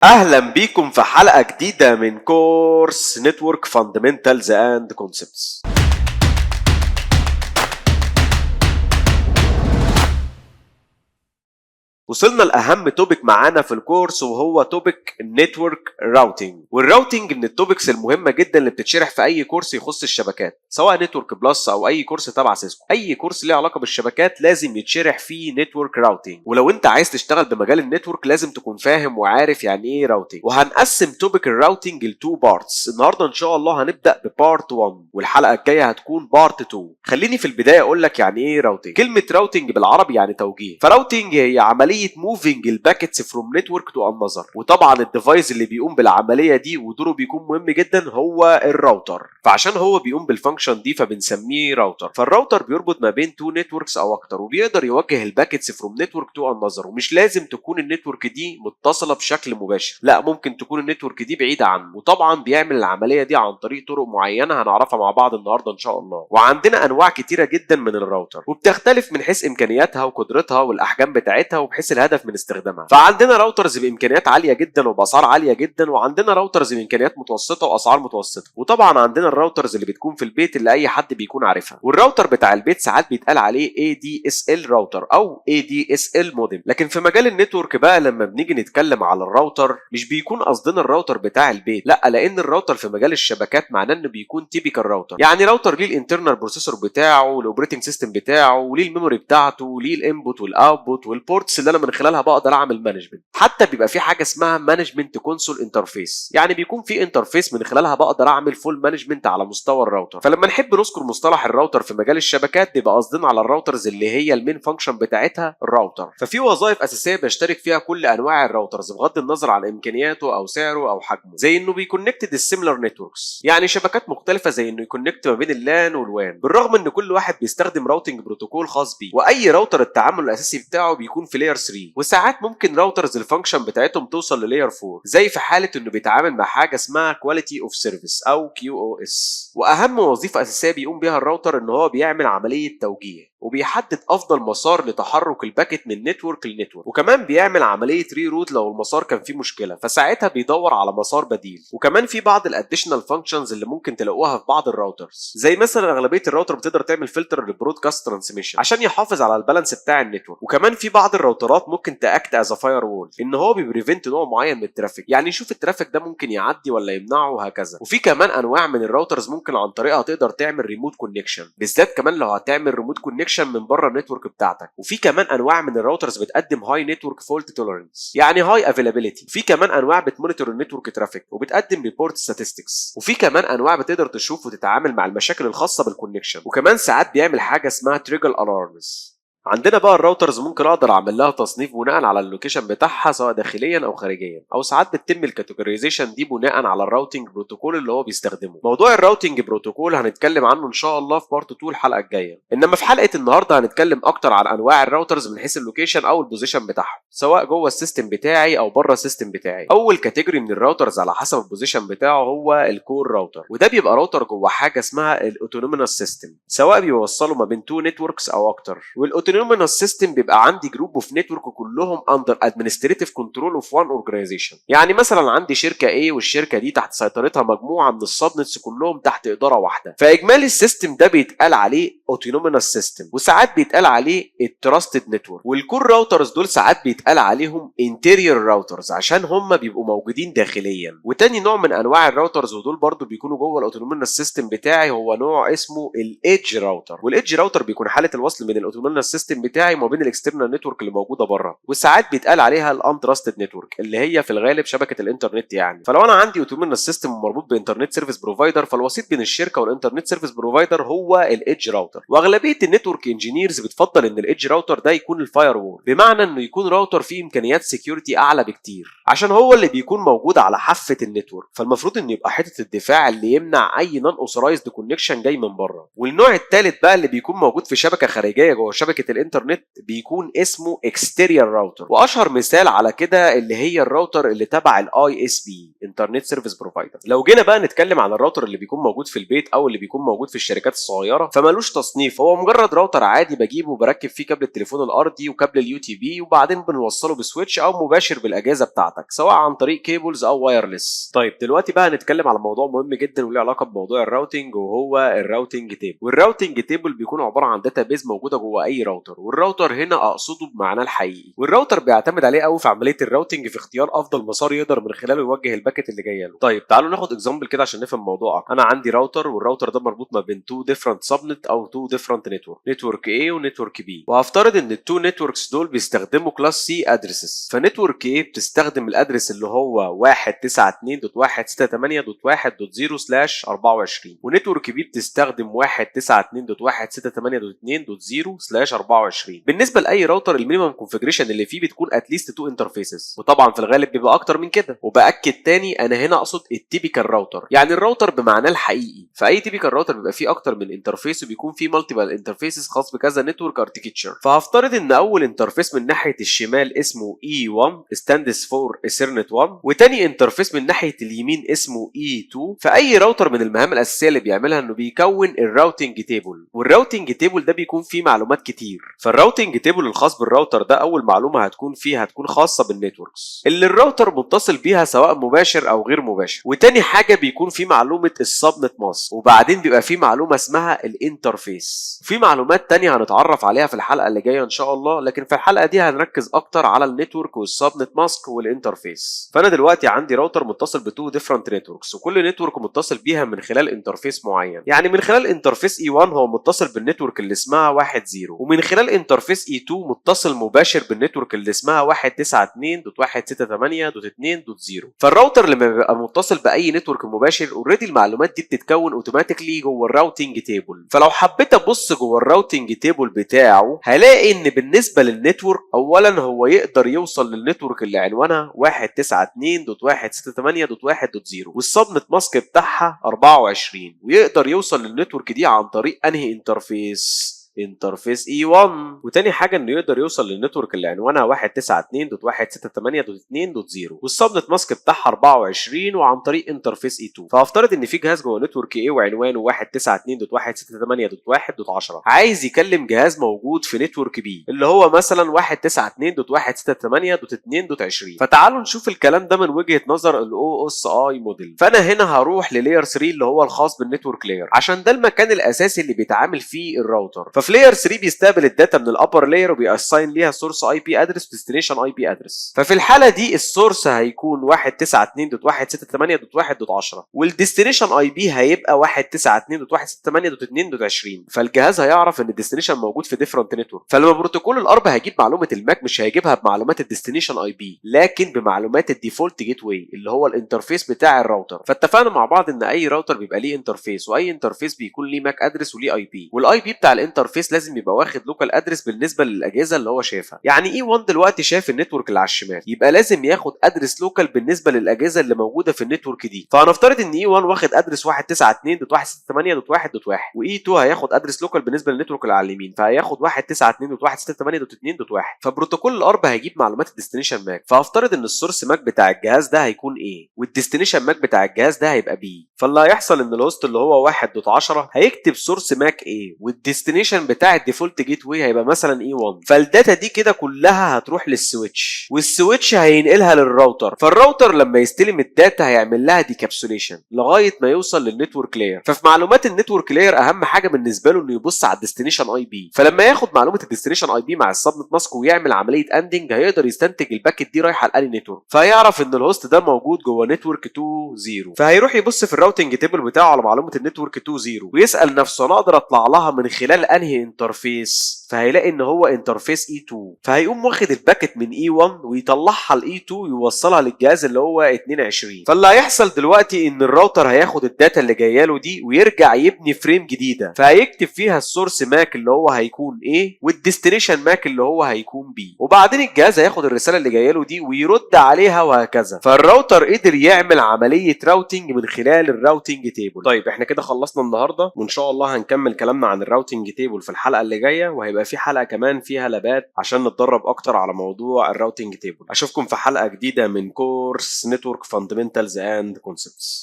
اهلا بيكم في حلقة جديدة من كورس نتورك فاندمنتالز اند كونسبتس. وصلنا لأهم توبيك معانا في الكورس وهو توبيك النتورك راوتينج، والراوتينج من التوبكس المهمة جدا اللي بتتشرح في أي كورس يخص الشبكات، سواء نتورك بلس أو أي كورس تبع سيسكو. أي كورس ليه علاقة بالشبكات لازم يتشرح فيه نتورك راوتينج، ولو أنت عايز تشتغل بمجال النتورك لازم تكون فاهم وعارف يعني إيه راوتينج. وهنقسم توبيك الراوتينج لتو بارتس. النهارده إن شاء الله هنبدأ ببارت 1 والحلقة الجاية هتكون بارت 2. خليني في البداية أقول لك يعني إيه راوتينج. كلمة راوتينج بالعربي يعني توجيه، فراوتينج هي عملية موفينج الباكيتس فروم نتورك تو انذر، وطبعا الديفايس اللي بيقوم بالعمليه دي ودوره بيكون مهم جدا هو الراوتر، فعشان هو بيقوم بالفانكشن دي فبنسميه راوتر. فالراوتر بيربط ما بين تو نتوركس او اكتر، وبيقدر يوجه الباكيتس فروم نتورك تو انذر. ومش لازم تكون النتورك دي متصله بشكل مباشر، لا ممكن تكون النتورك دي بعيده عنه، وطبعا بيعمل العمليه دي عن طريق طرق معينه هنعرفها مع بعض النهارده ان شاء الله. وعندنا انواع كتيره جدا من الراوتر، وبتختلف من حيث امكانياتها وقدرتها والاحجام بتاعتها وبحيث الهدف من استخدامها. فعندنا راوترز بامكانيات عاليه جدا وباسعار عاليه جدا، وعندنا راوترز بامكانيات متوسطه واسعار متوسطه، وطبعا عندنا الراوترز اللي بتكون في البيت اللي اي حد بيكون عارفها. والراوتر بتاع البيت ساعات بيتقال عليه ADSL راوتر او ADSL مودم. لكن في مجال النتورك بقى لما بنيجي نتكلم على الراوتر مش بيكون قصدنا الراوتر بتاع البيت، لا، لان الراوتر في مجال الشبكات معناه انه بيكون تيبيكال راوتر، يعني راوتر ليه الانترنال بروسيسور بتاعه والاوبريتنج سيستم بتاعه وليه الميموري بتاعته وليه الانبوت والاوتبوت والبورتس اللي انا من خلالها بقدر اعمل مانجمنت. حتى بيبقى في حاجه اسمها مانجمنت كونسول انترفيس، يعني بيكون في انترفيس من خلالها بقدر اعمل فول مانجمنت على مستوى الراوتر. فلما نحب نذكر مصطلح الراوتر في مجال الشبكات بيبقى قصدنا على الراوترز اللي هي المين فانكشن بتاعتها الراوتر. ففي وظائف اساسيه بيشترك فيها كل انواع الراوترز بغض النظر عن امكانياته او سعره او حجمه، زي انه بيكونكتد السيميلر نتوركس، يعني شبكات مختلفه، زي انه يكونكت ما بين اللان والوان، بالرغم ان كل واحد بيستخدم راوتنج بروتوكول خاص بيه. واي راوتر التعامل الاساسي بتاعه بيكون في لاير 3، وساعات ممكن راوترز الفانكشن بتاعتهم توصل للاير 4، زي في حاله انه بيتعامل مع حاجه اسمها كواليتي اوف سيرفيس او QoS. واهم وظيفه اساسيه بيقوم بيها الراوتر ان هو بيعمل عمليه توجيه، وبيحدد افضل مسار لتحرك الباكت من نتورك لنتورك، وكمان بيعمل عمليه ري روت لو المسار كان فيه مشكله، فساعتها بيدور على مسار بديل. وكمان في بعض الاديشنال فانكشنز اللي ممكن تلاقوها في بعض الراوترز، زي مثلا اغلبيه الراوتر بتقدر تعمل فلتر للبرودكاست ترانسميشن عشان يحافظ على البالانس بتاع النتورك. وكمان في بعض الراوترات ممكن تاكت از فاير وول، ان هو بيبريفنت نوع معين من الترافيك، يعني يشوف الترافيك ده ممكن يعدي ولا يمنعه وهكذا. وفي كمان انواع من الراوترز ممكن عن طريقها تقدر تعمل ريموت كونكشن، بالذات كمان لو هتعمل ريموت كونكشن من بره النتورك بتاعتك. وفي كمان انواع من الراوترز بتقدم هاي نتورك فولت توليرنس، يعني هاي افيلابيلتي. في كمان انواع بتمونيتور النتورك ترافيك وبتقدم ريبورت ستاتستكس. وفي كمان انواع بتقدر تشوف وتتعامل مع المشاكل الخاصه بالكونكشن، وكمان ساعات بيعمل حاجه اسمها تريجر الارمز. عندنا بقى الراوترز ممكن اقدر اعمل لها تصنيف بناء على اللوكيشن بتاعها سواء داخليا او خارجيا، او ساعات بتتم الكاتيجورايزيشن دي بناء على الراوتنج بروتوكول اللي هو بيستخدمه. موضوع الراوتنج بروتوكول هنتكلم عنه ان شاء الله في بارت 2 الحلقه الجايه، انما في حلقه النهارده هنتكلم اكتر عن انواع الراوترز من حيث اللوكيشن او البوزيشن بتاعهم، سواء جوه السيستم بتاعي او بره السيستم بتاعي. اول كاتيجوري من الراوترز على حسب البوزيشن بتاعه هو الكور راوتر، وده بيبقى راوتر جوه حاجه اسمها الاوتونومينوس سيستم، سواء بيوصلوا ما بين تو نتوركس او اكتر. والاوتونومينوس سيستم بيبقى عندي جروب اوف نتورك كلهم اندر ادمنستريتيف كنترول اوف وان اورجانيزيشن، يعني مثلا عندي شركه A والشركه دي تحت سيطرتها مجموعه من السبنتس كلهم تحت اداره واحده. فاجمالي السيستم ده بيتقال عليه اوتونومينوس سيستم، وساعات بيتقال عليه التراستد نتورك. والكور راوترز دول ساعات بيتقال عليهم انتيريور راوترز عشان هم بيبقوا موجودين داخليا. وتاني نوع من انواع الراوترز ودول برضو بيكونوا جوه الاوتونومينوس سيستم بتاعي هو نوع اسمه الايدج راوتر. والايدج راوتر بيكون حاله الوصل بين الاوتونومينوس سيستم بتاعي وما بين الاكسترنال نتورك اللي موجوده بره، وساعات بيتقال عليها الانتراستد نتورك اللي هي في الغالب شبكه الانترنت. يعني فلو انا عندي اوتومينوس سيستم مربوط بانترنت سيرفيس بروفايدر، فالوسيط بين الشركه والانترنت سيرفيس بروفايدر هو الايدج راوتر. واغلبيه النتورك انجينيرز بتفضل ان الايدج راوتر ده يكون الفاير وول، بمعنى انه يكون راوتر فيه امكانيات سكيورتي اعلى بكتير عشان هو اللي بيكون موجود على حافه النتورك، فالمفروض انه يبقى حته الدفاع اللي يمنع اي نون اوثرايزد كونكشن جاي من بره. والنوع الثالث بقى اللي بيكون موجود في شبكه خارجيه جوه شبكه الانترنت بيكون اسمه اكستيريال راوتر، واشهر مثال على كده اللي هي الراوتر اللي تبع الاي اس بي انترنت سيرفيس بروفايدر. لو جينا بقى نتكلم عن الراوتر اللي بيكون موجود في البيت او اللي بيكون موجود في الشركات الصغيره، فمالوش تصنيف، هو مجرد راوتر عادي بجيبه وبركب فيه كابل التليفون الارضي وكابل اليو تي بي، وبعدين بنوصله بسويتش او مباشر بالاجهزه بتاعتك سواء عن طريق كيبلز او وايرلس. طيب دلوقتي بقى هنتكلم على موضوع مهم جدا وله علاقه بموضوع الراوتنج، وهو الراوتنج تيبل. والراوتنج تيبل بيكون عباره عن داتابيز موجوده جوه اي راوتر، والراوتر هنا اقصده بمعناه الحقيقي، والراوتر بيعتمد عليه قوي في عمليه الراوتنج في اختيار افضل مسار يقدر من خلاله يوجه الباكت اللي جايه له. طيب تعالوا ناخد اكزامبل كده عشان نفهم الموضوع اكتر. انا عندي راوتر، والراوتر ده مربوط ما بين تو ديفرنت سبنت او تو ديفرنت نتورك، نتورك A ونتورك B، وهفترض ان التو نتوركس دول بيستخدموا كلاس سي ادريسز. فنتورك A بتستخدم الادرس اللي هو 192.168.1.0/24، ونتورك B بتستخدم 192.168.2.0/24. بالنسبه لاي راوتر المينيمم كونفيجريشن اللي فيه بتكون اتليست تو انترفيسز، وطبعا في الغالب بيبقى اكتر من كده. وباكد تاني انا هنا اقصد التيبيكال راوتر، يعني الراوتر بمعناه الحقيقي. فاي تيبيكال راوتر بيبقى فيه اكتر من انترفيس وبيكون فيه مالتيبل انترفيسز خاص بكذا نتورك اركتشر. فهفترض ان اول انترفيس من ناحيه الشمال اسمه E1 stands for Ethernet 1، وتاني انترفيس من ناحيه اليمين اسمه E2. فاي راوتر من المهام الاساسيه اللي بيعملها انه بيكون الراوتنج تيبل، والراوتنج تيبل ده بيكون فيه معلومات كتير. فالراوتنج تيبل الخاص بالراوتر ده اول معلومه هتكون فيه هتكون خاصه بالنتوركس اللي الراوتر متصل بيها سواء مباشر او غير مباشر، وتاني حاجه بيكون فيه معلومه السبنت ماسك، وبعدين بيبقى فيه معلومه اسمها الانترفيس. في معلومات تانية هنتعرف عليها في الحلقه اللي جايه ان شاء الله، لكن في الحلقه دي هنركز اكتر على النتورك والسبنت ماسك والانترفيس. فانا دلوقتي عندي راوتر متصل بتو ديفرنت نتوركس، وكل نتورك متصل بيها من خلال انترفيس معين. يعني من خلال انترفيس E1 هو متصل بالنتورك اللي اسمها 1.0، ومن خلال انترفيس E2 متصل مباشر بالنتورك اللي اسمها 192.168.2.0. فالراوتر لما بيبقى متصل باي نتورك مباشر اوريدي المعلومات دي بتتكون اوتوماتيكلي جوه الراوتنج تيبل. فلو حبيت ابص جوه الراوتنج تيبل بتاعه هلاقي ان بالنسبه للنتورك اولا هو يقدر يوصل للنتورك اللي عنوانها 192.168.1.0 والسبنت ماسك بتاعها 24، ويقدر يوصل للنتورك دي عن طريق انهي انترفيس؟ انترفيس E1. وتاني حاجه انه يقدر يوصل للنتورك اللي عنوانها 192.168.2.0 والسبنت ماسك بتاعها 24 وعن طريق انترفيس E2. فهفترض ان في جهاز جوه نتورك A وعنوانه 192.168.1.10 عايز يكلم جهاز موجود في نتورك B اللي هو مثلا 192.168.2.20. فتعالوا نشوف الكلام ده من وجهه نظر الاو اس اي موديل. فانا هنا هروح للاير 3 اللي هو الخاص بالنتورك لاير عشان ده المكان الاساسي اللي بيتعامل فيه الراوتر. ففي لاير 3 بيستقبل الداتا من الابر لاير وبيأساين ليها سورس اي بي ادرس وديستنيشن اي بي ادرس. ففي الحاله دي السورس هيكون 192.168.1.10 والديستنيشن اي بي هيبقى 192.168.2.20. فالجهاز هيعرف ان الديستنيشن موجود في ديفرنت نتورك، فلما بروتوكول الارب هيجيب معلومه الماك مش هيجيبها بمعلومات الديستنيشن اي بي لكن بمعلومات الديفولت جيت واي اللي هو الانترفيس بتاع الراوتر. فاتفقنا مع بعض ان اي راوتر بيبقى ليه انترفيس، واي انترفيس بيكون ليه ماك ادرس وليه اي بي، والاي بي بتاع الانترفيس لازم يبقى واخد لوكال ادرس بالنسبه للاجهزه اللي هو شايفها. يعني E1 دلوقتي شاف النتورك اللي على الشمال يبقى لازم ياخد ادرس لوكال بالنسبه للاجهزه اللي موجوده في النتورك دي. فهنفترض ان E1 واخد ادرس 192.168.1.1 وE2 هياخد ادرس لوكال بالنسبه للنتورك اللي على اليمين فهياخد 192.168.2.1. فبروتوكول الارب هيجيب معلومات الديستنيشن ماك. فهفترض ان السورس ماك بتاع الجهاز ده هيكون A والديستنيشن ماك بتاع الجهاز ده هيبقى B. فاللي هيحصل ان الهوست اللي هو 1.10 هيكتب سورس ماك A والديستنيشن بتاع الديفولت جيت واي هيبقى مثلا E1. فالداتا دي كده كلها هتروح للسويتش والسويتش هينقلها للراوتر. فالراوتر لما يستلم الداتا هيعمل لها ديكابسوليشن لغايه ما يوصل للنتورك لاير. ففي معلومات النتورك لاير اهم حاجه بالنسبه له انه يبص على الديستنيشن اي بي. فلما ياخد معلومه الديستنيشن اي بي مع السبنت ماسك ويعمل عمليه اندنج هيقدر يستنتج الباكت دي رايحه لاني نتورك، فهيعرف ان الهوست ده موجود جوه نتورك 2.0. فهيروح يبص في الراوتنج تيبل بتاعه على معلومه النتورك 2.0 ويسال نفسه انا اقدر اطلع لها من خلال انهي انترفيس؟ فهيلاقي ان هو انترفيس E2. فهيقوم واخد الباكت من E1 ويطلعها ل E2 يوصلها للجهاز اللي هو 22. فاللي هيحصل دلوقتي ان الراوتر هياخد الداتا اللي جايه له دي ويرجع يبني فريم جديده فهيكتب فيها السورس ماك اللي هو هيكون A والديستنيشن ماك اللي هو هيكون B، وبعدين الجهاز هياخد الرساله اللي جايه له دي ويرد عليها وهكذا. فالراوتر قدر يعمل عمليه راوتنج من خلال الراوتنج تيبل. طيب احنا كده خلصنا النهارده وان شاء الله هنكمل كلامنا عن الراوتنج تيبل تيبل في الحلقه اللي جايه، وهيبقى في حلقه كمان فيها لابات عشان نتدرب اكتر على موضوع الراوتنج تيبل. اشوفكم في حلقه جديده من كورس نتورك فاندمنتالز اند كونسبتس.